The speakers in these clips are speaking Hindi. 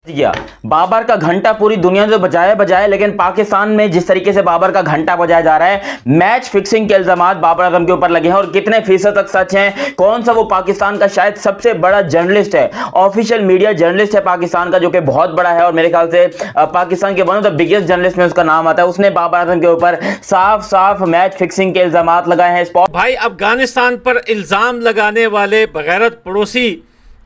किया बाबर का घंटा पूरी दुनिया में बजाया बजाया, लेकिन पाकिस्तान में जिस तरीके से बाबर का घंटा बजाया जा रहा है, मैच फिक्सिंग के इल्जामात बाबर आजम के ऊपर लगे हैं और कितने फीसद तक सच हैं। कौन सा वो पाकिस्तान का शायद सबसे बड़ा जर्नलिस्ट है, ऑफिशियल मीडिया जर्नलिस्ट है पाकिस्तान का, जो कि बहुत बड़ा है और मेरे ख्याल से पाकिस्तान के one of the biggest journalist में उसका नाम आता है। उसने बाबर आजम के ऊपर साफ साफ मैच फिक्सिंग के इल्जामात लगाए हैं। भाई अफगानिस्तान पर इल्जाम लगाने वाले बगैरत पड़ोसी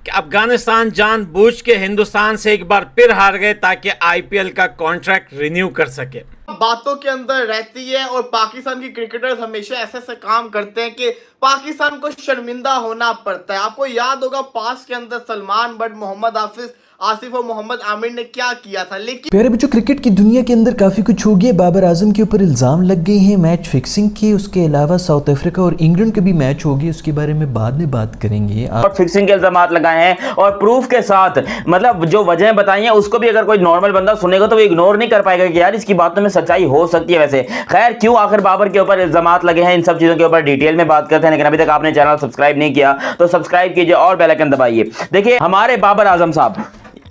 कि अफगानिस्तान जानबूझ के हिंदुस्तान से एक बार फिर हार गए ताकि आईपीएल का कॉन्ट्रैक्ट रिन्यू कर सके। बातों के अंदर रहती है और पाकिस्तान की क्रिकेटर्स हमेशा ऐसे ऐसे काम करते हैं कि पाकिस्तान को शर्मिंदा होना पड़ता है। आपको याद होगा पास के अंदर सलमान बट, मोहम्मद हाफिज, आसिफ और मोहम्मद आमिर ने क्या किया था। लेकिन प्यारे बच्चों, क्रिकेट की दुनिया के अंदर काफ़ी कुछ हो गया। बाबर आजम के ऊपर इल्ज़ाम लग गए हैं मैच फिक्सिंग के। उसके अलावा साउथ अफ्रीका और इंग्लैंड के भी मैच होगी, उसके बारे में बाद में बात करेंगे। और फिक्सिंग के इल्जामात लगाए हैं और प्रूफ के साथ, मतलब जो वजह बताई हैं उसको भी अगर कोई नॉर्मल बंदा सुनेगा तो वो इग्नोर नहीं कर पाएगा कि यार इसकी बातों में सच्चाई हो सकती है। वैसे खैर, क्यों आखिर बाबर के ऊपर इल्जामात लगे हैं, इन सब चीज़ों के ऊपर डिटेल में बात करते हैं। लेकिन अभी तक आपने चैनल सब्सक्राइब नहीं किया तो सब्सक्राइब कीजिए और बेल आइकन दबाइए। देखिए हमारे बाबर आजम साहब,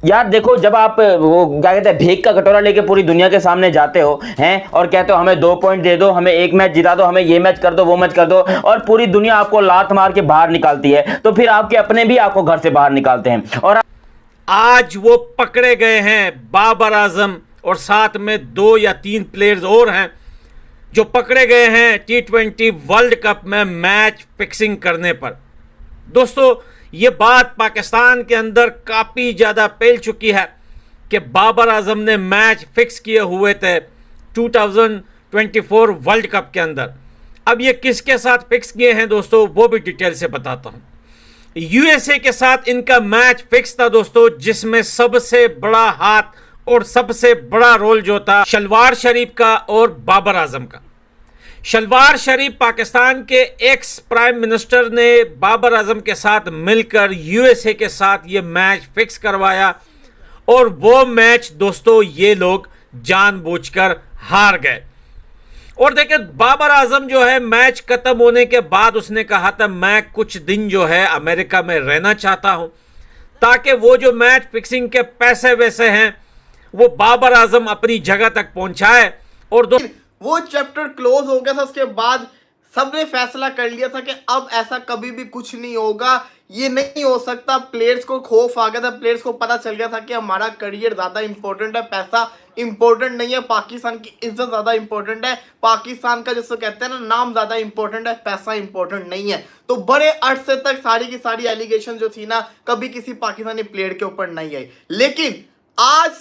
यार देखो, जब आप वो क्या कहते हैं भेक का कटोरा लेके पूरी दुनिया के सामने जाते हो हैं और कहते हो हमें 2 पॉइंट दे दो, हमें 1 मैच जिता दो, हमें ये मैच कर दो, वो मैच कर दो, और पूरी दुनिया आपको लात मार के बाहर निकालती है, तो फिर आपके अपने भी आपको घर से बाहर निकालते हैं। और आज वो पकड़े गए हैं बाबर आजम और साथ में 2 या 3 प्लेयर्स और हैं जो पकड़े गए हैं T20 वर्ल्ड कप में मैच फिक्सिंग करने पर। दोस्तों, ये बात पाकिस्तान के अंदर काफ़ी ज़्यादा फैल चुकी है कि बाबर आजम ने मैच फिक्स किए हुए थे 2024 वर्ल्ड कप के अंदर। अब ये किसके साथ फिक्स किए हैं दोस्तों, वो भी डिटेल से बताता हूँ। यूएसए के साथ इनका मैच फिक्स था दोस्तों, जिसमें सबसे बड़ा हाथ और सबसे बड़ा रोल जो था शलवार शरीफ का और बाबर आजम का। शलवार शरीफ पाकिस्तान के एक्स प्राइम मिनिस्टर ने बाबर आजम के साथ मिलकर यूएसए के साथ ये मैच फिक्स करवाया और वो मैच दोस्तों ये लोग जानबूझकर हार गए। और देखिए, बाबर आजम जो है मैच खत्म होने के बाद उसने कहा था मैं कुछ दिन जो है अमेरिका में रहना चाहता हूं ताकि वो जो मैच फिक्सिंग के पैसे वैसे हैं वो बाबर आजम अपनी जगह तक पहुंचाए। और वो चैप्टर क्लोज हो गया था। उसके बाद सबने फैसला कर लिया था कि अब ऐसा कभी भी कुछ नहीं होगा, ये नहीं हो सकता। प्लेयर्स को खौफ आ गया था, प्लेयर्स को पता चल गया था कि हमारा करियर ज़्यादा इंपॉर्टेंट है, पैसा इंपॉर्टेंट नहीं है, पाकिस्तान की इज्जत ज़्यादा इंपॉर्टेंट है, पाकिस्तान का जिसको कहते हैं ना नाम ज़्यादा इंपॉर्टेंट है, पैसा इंपॉर्टेंट नहीं है। तो बड़े अरसे तक सारी की सारी एलिगेशन जो थी ना, कभी किसी पाकिस्तानी प्लेयर के ऊपर नहीं आई। लेकिन आज,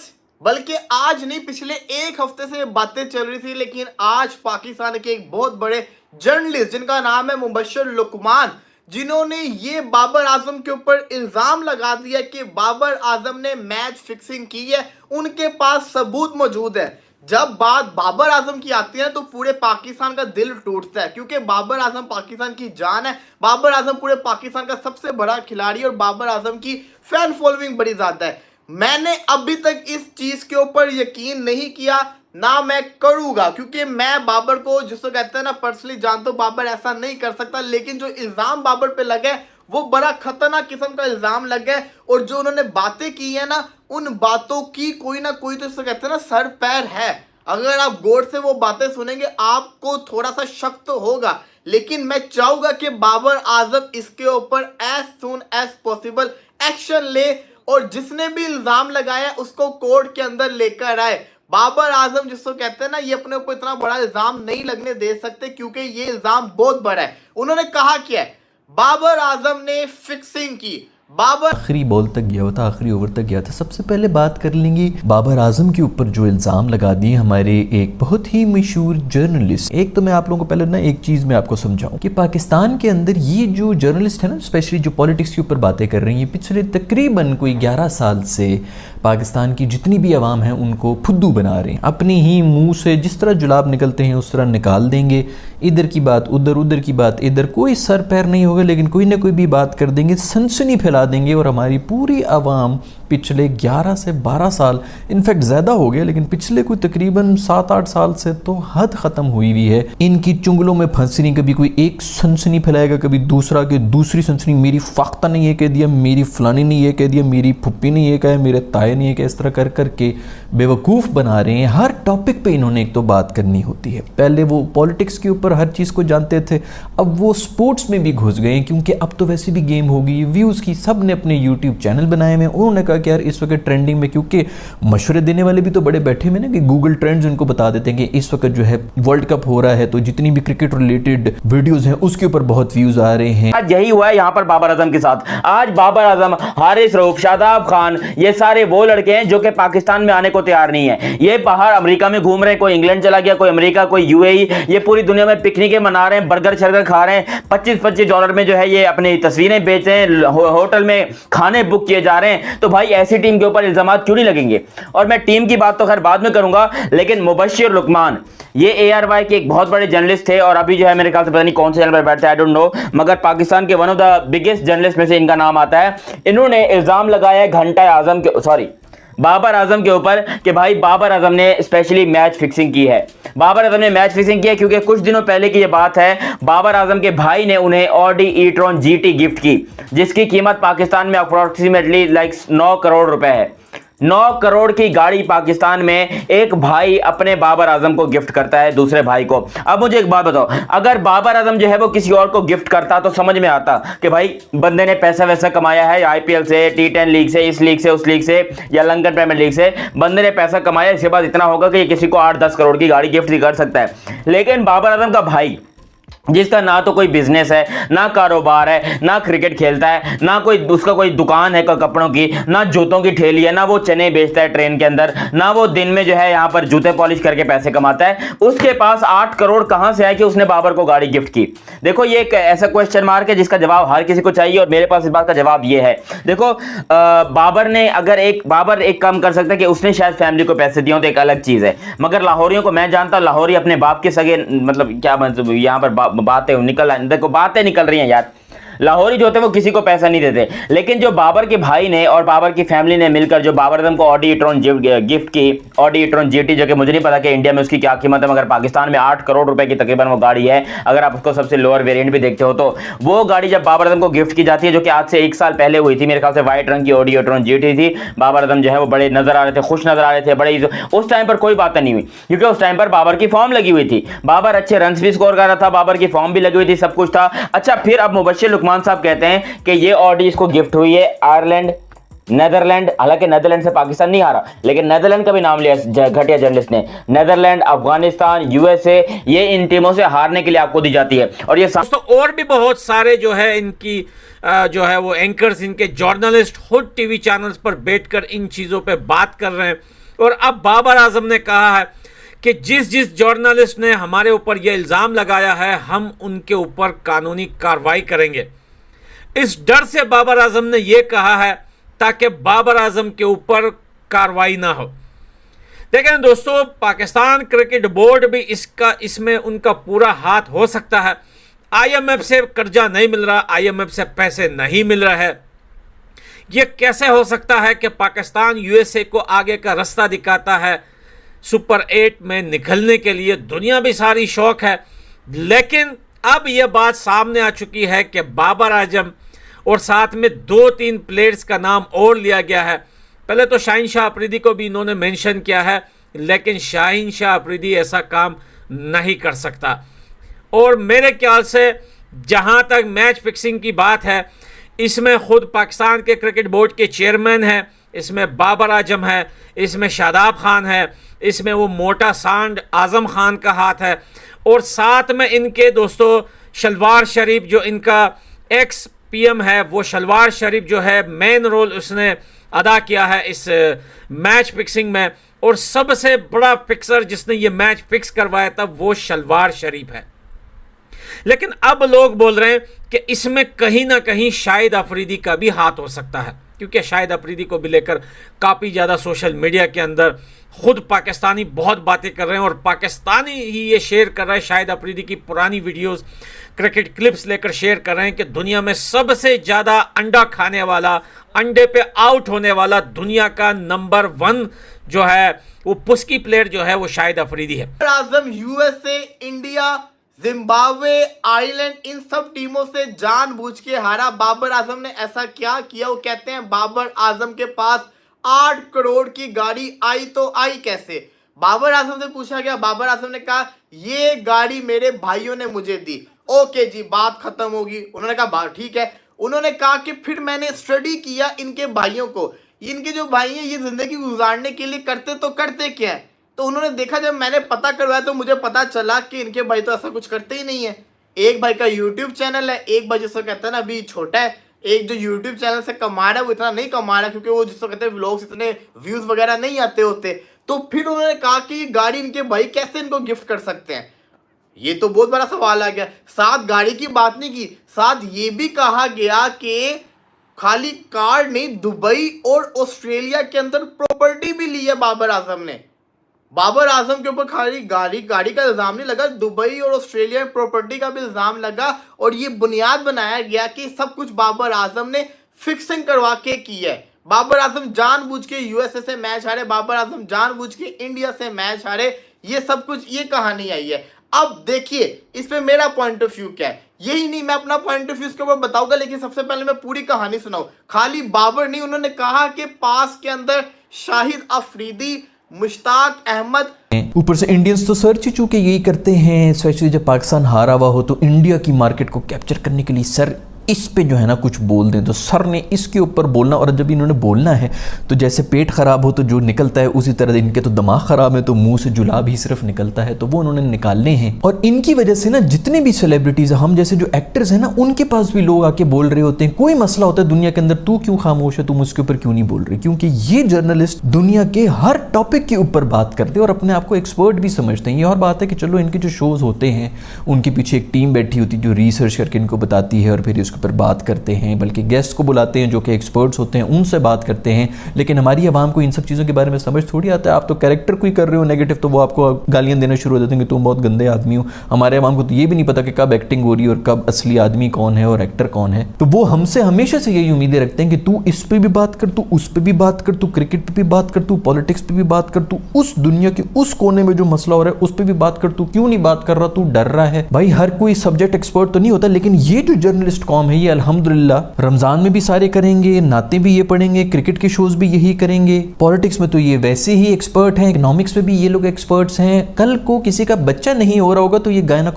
बल्कि आज नहीं, पिछले 1 हफ्ते से बातें चल रही थी, लेकिन आज पाकिस्तान के एक बहुत बड़े जर्नलिस्ट जिनका नाम है मुबशर लुकमान, जिन्होंने ये बाबर आजम के ऊपर इल्जाम लगा दिया कि बाबर आजम ने मैच फिक्सिंग की है, उनके पास सबूत मौजूद है। जब बात बाबर आजम की आती है तो पूरे पाकिस्तान का दिल टूटता है, क्योंकि बाबर आजम पाकिस्तान की जान है। बाबर आजम पूरे पाकिस्तान का सबसे बड़ा खिलाड़ी और बाबर आजम की फैन फॉलोइंग बड़ी ज्यादा है। मैंने अभी तक इस चीज के ऊपर यकीन नहीं किया, ना मैं करूंगा, क्योंकि मैं बाबर को जिसको कहते हैं ना पर्सनली जानता हूं, बाबर ऐसा नहीं कर सकता। लेकिन जो इल्जाम बाबर पे लगे वो बड़ा खतरनाक किस्म का इल्जाम लग गया और जो उन्होंने बातें की है ना, उन बातों की कोई ना कोई तो जिसको कहते हैं ना सर पैर है। अगर आप गौर से वो बातें सुनेंगे आपको थोड़ा सा शक तो होगा, लेकिन मैं चाहूंगा कि बाबर आजम इसके ऊपर as soon as possible action ले और जिसने भी इल्जाम लगाया उसको कोर्ट के अंदर लेकर आए। बाबर आजम जिसको कहते हैं ना, ये अपने ऊपर इतना बड़ा इल्जाम नहीं लगने दे सकते, क्योंकि ये इल्जाम बहुत बड़ा है। उन्होंने कहा क्या है, बाबर आजम ने फिक्सिंग की, बाबर आखिरी बॉल तक गया था, आखिरी ओवर तक गया था। सबसे पहले बात कर लेंगे बाबर आजम के ऊपर जो इल्ज़ाम लगा दिए हमारे एक बहुत ही मशहूर जर्नलिस्ट। एक तो मैं आप लोगों को पहले ना एक चीज़ मैं आपको समझाऊं कि पाकिस्तान के अंदर ये जो जर्नलिस्ट है ना, स्पेशली जो पॉलिटिक्स के ऊपर बातें कर रही हैं, पिछले तकरीबन कोई 11 साल से पाकिस्तान की जितनी भी आवाम है उनको फुद्दू बना रहे हैं। अपने ही मुँह से जिस तरह जुलाब निकलते हैं उस तरह निकाल देंगे, इधर की बात उधर, उधर की बात इधर, कोई सर पैर नहीं होगा, लेकिन कोई ना कोई भी बात कर देंगे, सनसनी फैला देंगे और हमारी पूरी आवाम पिछले 11 से 12 साल, इनफैक्ट ज़्यादा हो गया, लेकिन पिछले कोई तकरीबन 7-8 साल से तो हद ख़त्म हुई हुई है। इनकी चुंगलों में फंसी नहीं, कभी कोई एक सनसनी फैलाएगा, कभी दूसरा के दूसरी सनसनी, मेरी फाख्ता ने ये कह दिया, मेरी फलानी ने ये कह दिया, मेरी फुप्पी ने ये कहा, मेरे ताए ने ये कहा, इस तरह कर करके बेवकूफ़ बना रहे हैं। हर टॉपिक पे इन्होंने एक तो बात करनी होती है। पहले वो पॉलिटिक्स के ऊपर हर चीज़ को जानते थे, अब वो स्पोर्ट्स में भी घुस गए, क्योंकि अब तो वैसे भी गेम होगी, व्यूज़ की। सब ने अपने यूट्यूब चैनल बनाए हुए। उन्होंने कहा कि यार इस वक्त ट्रेंडिंग में, क्योंकि मशवरे देने वाले भी तो बड़े बैठे हुए ना कि गूगल ट्रेंड्स उनको बता देते हैं कि इस वक्त जो है वर्ल्ड कप हो रहा है, तो जितनी भी क्रिकेट रिलेटेड वीडियोस हैं उसके ऊपर बहुत व्यूज आ रहे हैं। आज यही हुआ है यहाँ पर बाबर आजम के साथ। आज बाबर आजम, हारिस रऊफ, शादाब खान, ये सारे वो लड़के हैं जो कि पाकिस्तान में आने को तैयार नहीं है। ये बाहर अमेरिका में घूम रहे हैं, कोई इंग्लैंड चला गया, कोई अमेरिका, कोई यूएई, ये पूरी दुनिया में पिकनिकें मना रहे हैं, बर्गर शर्गर खा रहे हैं। $25-25 में जो है ये अपनी तस्वीरें बेच रहे हैं, होटल में खाने बुक किए जा रहे हैं। तो भाई ऐसी टीम के ऊपर इल्जाम क्यों नहीं लगेंगे? और मैं टीम की बात तो खैर बाद में करूंगा, लेकिन मुबश्शिर लुकमान, ये ARY के एक बहुत बड़े जर्नलिस्ट थे और अभी जो है मेरे ख्याल से पता नहीं कौन से चैनल पर बैठते हैं, आई डोंट नो, मगर पाकिस्तान के one of the biggest journalist में से इनका नाम आता है। इन्होंने इल्जाम लगाया है बाबर आजम के ऊपर कि भाई बाबर आजम ने स्पेशली मैच फिक्सिंग की है। बाबर आजम ने मैच फिक्सिंग की है क्योंकि कुछ दिनों पहले की ये बात है, बाबर आजम के भाई ने उन्हें Audi e-tron GT गिफ्ट की, जिसकी कीमत पाकिस्तान में अप्रोक्सीमेटली 9 करोड़ रुपए है। 9 करोड़ की गाड़ी पाकिस्तान में एक भाई अपने बाबर आजम को गिफ्ट करता है दूसरे भाई को। अब मुझे एक बात बताओ, अगर बाबर आजम जो है वो किसी और को गिफ्ट करता तो समझ में आता कि भाई बंदे ने पैसा वैसा कमाया है, IPL से, T10 लीग से, इस लीग से, उस लीग से, या लंदन प्रीमियर लीग से बंदे ने पैसा कमाया, इसके बाद इतना होगा कि ये किसी को 8-10 करोड़ की गाड़ी गिफ्ट कर सकता है। लेकिन बाबर आजम का भाई, जिसका ना तो कोई बिजनेस है, ना कारोबार है, ना क्रिकेट खेलता है, ना कोई उसका कोई दुकान है कपड़ों की, ना जूतों की ठेली है, ना वो चने बेचता है ट्रेन के अंदर, ना वो दिन में जो है यहाँ पर जूते पॉलिश करके पैसे कमाता है, उसके पास 8 करोड़ कहां से आए कि उसने बाबर को गाड़ी गिफ्ट की? देखो ये एक ऐसा क्वेश्चन मार्क है जिसका जवाब हर किसी को चाहिए और मेरे पास इस बात का जवाब ये है। देखो बाबर एक काम कर सकता है कि उसने शायद फैमिली को पैसे दिए हो तो एक अलग चीज है, मगर लाहौरियों को मैं जानता, लाहौरी अपने बाप के सगे, मतलब क्या मतलब यहाँ पर बातें निकल रही हैं यार, लाहौरी जो होते हैं वो किसी को पैसा नहीं देते। लेकिन जो बाबर के भाई ने और बाबर की फैमिली ने मिलकर जो बाबर आजम को Audi e-tron गिफ्ट की, Audi e-tron GT, जो कि मुझे नहीं पता कि इंडिया में उसकी क्या कीमत है, मगर पाकिस्तान में 8 करोड़ रुपए की तकरीबन वो गाड़ी है। अगर आप उसको सबसे लोअर वेरिएंट भी देखते हो तो वो गाड़ी जब बाबर आजम को गिफ्ट की जाती है, जो कि आज से 1 साल पहले हुई थी, मेरे ख्याल से व्हाइट रंग की Audi e-tron GT थी। बाबर आजम जो है वो बड़े नजर आ रहे थे, खुश नजर आ रहे थे, बड़े। उस टाइम पर कोई बात नहीं हुई क्योंकि उस टाइम पर बाबर की फॉर्म लगी हुई थी, बाबर अच्छे रन भी स्कोर कर रहा था, बाबर की फॉर्म भी लगी हुई थी, सब कुछ था। अच्छा, फिर अब मुबश्शिर लुकमान साहब कहते हैं कि ये Audi इसको गिफ्ट हुई है आयरलैंड, नेदरलैंड, हालांकि नेदरलैंड से पाकिस्तान नहीं हारा, लेकिन नेदरलैंड का भी नाम लिया घटिया जर्नलिस्ट ने। नेदरलैंड, अफगानिस्तान, USA, ये इन टीमों से हारने के लिए आपको दी जाती है। और ये दोस्तों और भी बहुत सारे जो है इनकी जो है वो एंकर्स, इनके जर्नलिस्ट खुद टीवी चैनल्स पर बैठकर इन चीजों पे बात कर रहे हैं। और अब बाबर आजम ने कहा है कि जिस जर्नलिस्ट ने हमारे ऊपर यह इल्जाम लगाया है, हम उनके ऊपर कानूनी कार्रवाई करेंगे। इस डर से बाबर आजम ने यह कहा है ताकि बाबर आजम के ऊपर कार्रवाई ना हो। देखें दोस्तों, पाकिस्तान क्रिकेट बोर्ड भी इसमें उनका पूरा हाथ हो सकता है। IMF से कर्जा नहीं मिल रहा, IMF से पैसे नहीं मिल रहे हैं। यह कैसे हो सकता है कि पाकिस्तान USA को आगे का रास्ता दिखाता है सुपर 8 में निकलने के लिए? दुनिया भी सारी शौक है, लेकिन अब यह बात सामने आ चुकी है कि बाबर आजम और साथ में 2-3 प्लेयर्स का नाम और लिया गया है। पहले तो शाहीन शाह अफरीदी को भी इन्होंने मेंशन किया है, लेकिन शाहीन शाह अफरीदी ऐसा काम नहीं कर सकता। और मेरे ख्याल से जहां तक मैच फिक्सिंग की बात है, इसमें खुद पाकिस्तान के क्रिकेट बोर्ड के चेयरमैन हैं, इसमें बाबर आजम है, इसमें शादाब खान है, इसमें वो मोटा सांड आजम खान का हाथ है, और साथ में इनके दोस्तों शलवार शरीफ, जो इनका एक्स PM है, वो शलवार शरीफ जो है मेन रोल उसने अदा किया है इस मैच फिक्सिंग में। और सबसे बड़ा फिक्सर जिसने ये मैच फिक्स करवाया था वो शलवार शरीफ है। लेकिन अब लोग बोल रहे हैं कि इसमें कहीं ना कहीं शाहिद अफरीदी का भी हाथ हो सकता है। क्योंकि शाहिद अफरीदी को भी लेकर काफ़ी ज़्यादा सोशल मीडिया के अंदर खुद पाकिस्तानी बहुत बातें कर रहे हैं और पाकिस्तानी ही ये शेयर कर रहे हैं, शाहिद अफरीदी की पुरानी वीडियोस क्रिकेट क्लिप्स लेकर शेयर कर रहे हैं कि दुनिया में सबसे ज़्यादा अंडा खाने वाला, अंडे पे आउट होने वाला दुनिया का नंबर 1 जो है वो पुस्की प्लेयर जो है वो शाहिद अफरीदी है। Azam USA, India, Zimbabwe, Ireland इन सब टीमों से जानबूझ के हारा। बाबर आजम ने ऐसा क्या किया? वो कहते हैं बाबर आजम के पास 8 करोड़ की गाड़ी आई तो आई कैसे? बाबर आजम से पूछा गया, बाबर आजम ने कहा ये गाड़ी मेरे भाइयों ने मुझे दी। ओके जी, बात खत्म होगी। उन्होंने कहा बात ठीक है। उन्होंने कहा कि फिर मैंने स्टडी किया इनके भाइयों को, इनके जो भाई हैं ये जिंदगी गुजारने के लिए करते क्या है? तो उन्होंने देखा, जब मैंने पता करवाया तो मुझे पता चला कि इनके भाई तो ऐसा कुछ करते ही नहीं है। एक भाई का यूट्यूब चैनल है, एक भाई जिसको कहते हैं ना अभी छोटा है, एक जो यूट्यूब चैनल से कमा रहा है वो इतना नहीं कमा रहा क्योंकि वो जिसको कहते हैं व्लॉग्स इतने व्यूज वगैरह नहीं आते होते। तो फिर उन्होंने कहा कि ये गाड़ी इनके भाई कैसे इनको गिफ्ट कर सकते हैं? ये तो बहुत बड़ा सवाल आ गया। साथ गाड़ी की बात नहीं की, साथ ये भी कहा गया कि खाली कार नहीं, दुबई और ऑस्ट्रेलिया के अंदर प्रॉपर्टी भी ली है बाबर आजम ने। बाबर आजम के ऊपर खाली गाड़ी का इल्जाम नहीं लगा, दुबई और ऑस्ट्रेलिया में प्रॉपर्टी का भी इल्जाम लगा और ये बुनियाद बनाया गया कि सब कुछ बाबर आजम ने फिक्सिंग करवा के की है। बाबर आजम जानबूझ के यूएसए से मैच हारे, बाबर आजम जानबूझ के इंडिया से मैच हारे, ये सब कुछ ये कहानी आई है। अब देखिए इस पे मेरा पॉइंट ऑफ व्यू क्या है। यही नहीं, मैं अपना पॉइंट ऑफ व्यू इसके ऊपर बताऊंगा, लेकिन सबसे पहले मैं पूरी कहानी सुनाऊं। खाली बाबर नहीं, उन्होंने कहा कि पास के अंदर शाहिद अफरीदी, मुश्ताक अहमद, ऊपर से इंडियंस तो सर्च ही चूंकि यही करते हैं, स्पेशली जब पाकिस्तान हारा हुआ हो तो इंडिया की मार्केट को कैप्चर करने के लिए सर इस पे जो है ना कुछ बोल दें, तो सर ने इसके ऊपर बोलना, और जब इन्होंने बोलना है तो जैसे पेट ख़राब हो तो जो निकलता है उसी तरह इनके तो दिमाग ख़राब है तो मुंह से जुलाब ही सिर्फ निकलता है, तो वो उन्होंने निकालने हैं। और इनकी वजह से ना जितने भी सेलिब्रिटीज़ हम जैसे जो एक्टर्स हैं ना उनके पास भी लोग आके बोल रहे होते हैं, कोई मसला होता है दुनिया के अंदर, तू क्यों खामोश है, तुम उसके ऊपर क्यों नहीं बोल रहे? क्योंकि ये जर्नलिस्ट दुनिया के हर टॉपिक के ऊपर बात करते हैं और अपने आप को एक्सपर्ट भी समझते हैं। ये और बात है कि चलो इनके जो शोज़ होते हैं उनके पीछे एक टीम बैठी होती है जो रिसर्च करके इनको बताती है और फिर इसके ऊपर बात करते हैं, बल्कि गेस्ट को बुलाते हैं जो कि एक्सपर्ट्स होते हैं, उनसे बात करते हैं। लेकिन हमारी आवाम को इन सब चीज़ों के बारे में समझ थोड़ी आता है। आप तो कैरेक्टर को ही कर रहे हो नेगेटिव, तो वो आपको गालियां देना शुरू हो जाते हैं कि तुम बहुत गंदे आदमी हो। हमारे आवाम को तो ये भी नहीं पता कि कब एक्टिंग हो रही है और कब असली आदमी कौन है और एक्टर कौन है। तो वो हमसे हमेशा से यही उम्मीदें रखते हैं कि तू इस पर भी बात कर, तू उस पर भी बात कर, तू क्रिकेट पर भी बात कर, तू पॉलिटिक्स पर भी बात कर, तू उस दुनिया के उस कोने में जो मसला हो रहा है उस पर भी बात कर, तू क्यों नहीं बात कर रहा, तू डर रहा है? भाई हर कोई सब्जेक्ट एक्सपर्ट तो नहीं होता, लेकिन ये जो जर्नलिस्ट कौम है ये अल्हम्दुलिल्लाह रमजान में भी सारे करेंगे, नाते भी ये पढ़ेंगे, क्रिकेट के शोज भी यही करेंगे, पॉलिटिक्स में तो ये वैसे ही एक्सपर्ट हैं, इकोनॉमिक्स में भी ये लोग एक्सपर्ट्स हैं। कल को किसी का बच्चा नहीं हो रहा होगा तो ये गायना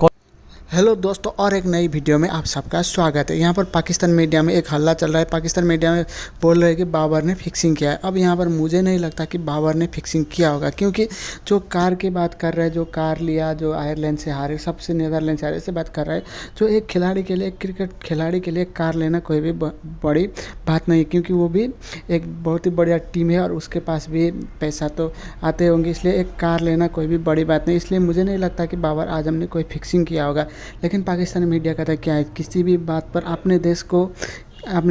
हेलो दोस्तों, और एक नई वीडियो में आप सबका स्वागत है। यहाँ पर पाकिस्तान मीडिया में एक हल्ला चल रहा है। पाकिस्तान मीडिया में बोल रहे हैं कि बाबर ने फिक्सिंग किया है। अब यहाँ पर मुझे नहीं लगता कि बाबर ने फिक्सिंग किया होगा, क्योंकि जो कार की बात कर रहे हैं, जो कार लिया, जो आयरलैंड से हारे, सबसे नीदरलैंड से हारे से बात कर रहा है। जो एक खिलाड़ी के लिए, एक क्रिकेट खिलाड़ी के लिए कार लेना कोई भी बड़ी बात नहीं, क्योंकि वो भी एक बहुत ही बढ़िया टीम है और उसके पास भी पैसा तो आते होंगे, इसलिए एक कार लेना कोई भी बड़ी बात नहीं। इसलिए मुझे नहीं लगता कि बाबर आजम ने कोई फिक्सिंग किया होगा। लेकिन पाकिस्तानी मीडिया कहता है क्या है, किसी भी बात पर अपने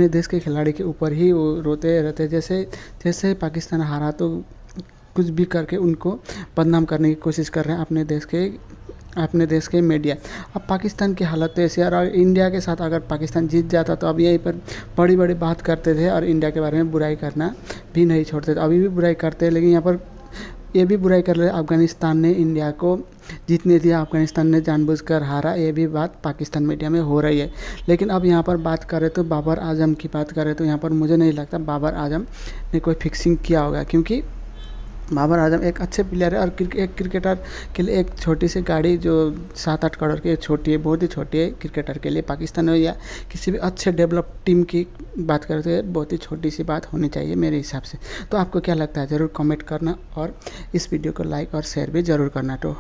देश के खिलाड़ी के ऊपर ही वो रोते रहते। जैसे पाकिस्तान हारा तो कुछ भी करके उनको बदनाम करने की कोशिश कर रहे हैं अपने देश के मीडिया। अब पाकिस्तान की हालत तो ऐसी है, और इंडिया के साथ अगर पाकिस्तान जीत जाता तो अब यहीं पर बड़ी बड़ी बात करते थे और इंडिया के बारे में बुराई करना भी नहीं छोड़ते थे। अभी भी बुराई करते हैं, लेकिन यहाँ पर ये भी बुराई कर रहे। अफगानिस्तान ने इंडिया को जीतने दिया, अफगानिस्तान ने जानबूझकर हारा, ये भी बात पाकिस्तान मीडिया में हो रही है। लेकिन अब यहाँ पर बात करें तो बाबर आजम की बात करें तो यहाँ पर मुझे नहीं लगता बाबर आजम ने कोई फिक्सिंग किया होगा, क्योंकि बाबर आजम एक अच्छे प्लेयर है और एक क्रिकेटर के लिए एक छोटी सी गाड़ी जो 7-8 करोड़ की छोटी है, बहुत ही छोटी है क्रिकेटर के लिए। पाकिस्तान में या किसी भी अच्छे डेवलप टीम की बात करते हैं, बहुत ही छोटी सी बात होनी चाहिए मेरे हिसाब से। तो आपको क्या लगता है ज़रूर कमेंट करना और इस वीडियो को लाइक और शेयर भी ज़रूर करना। तो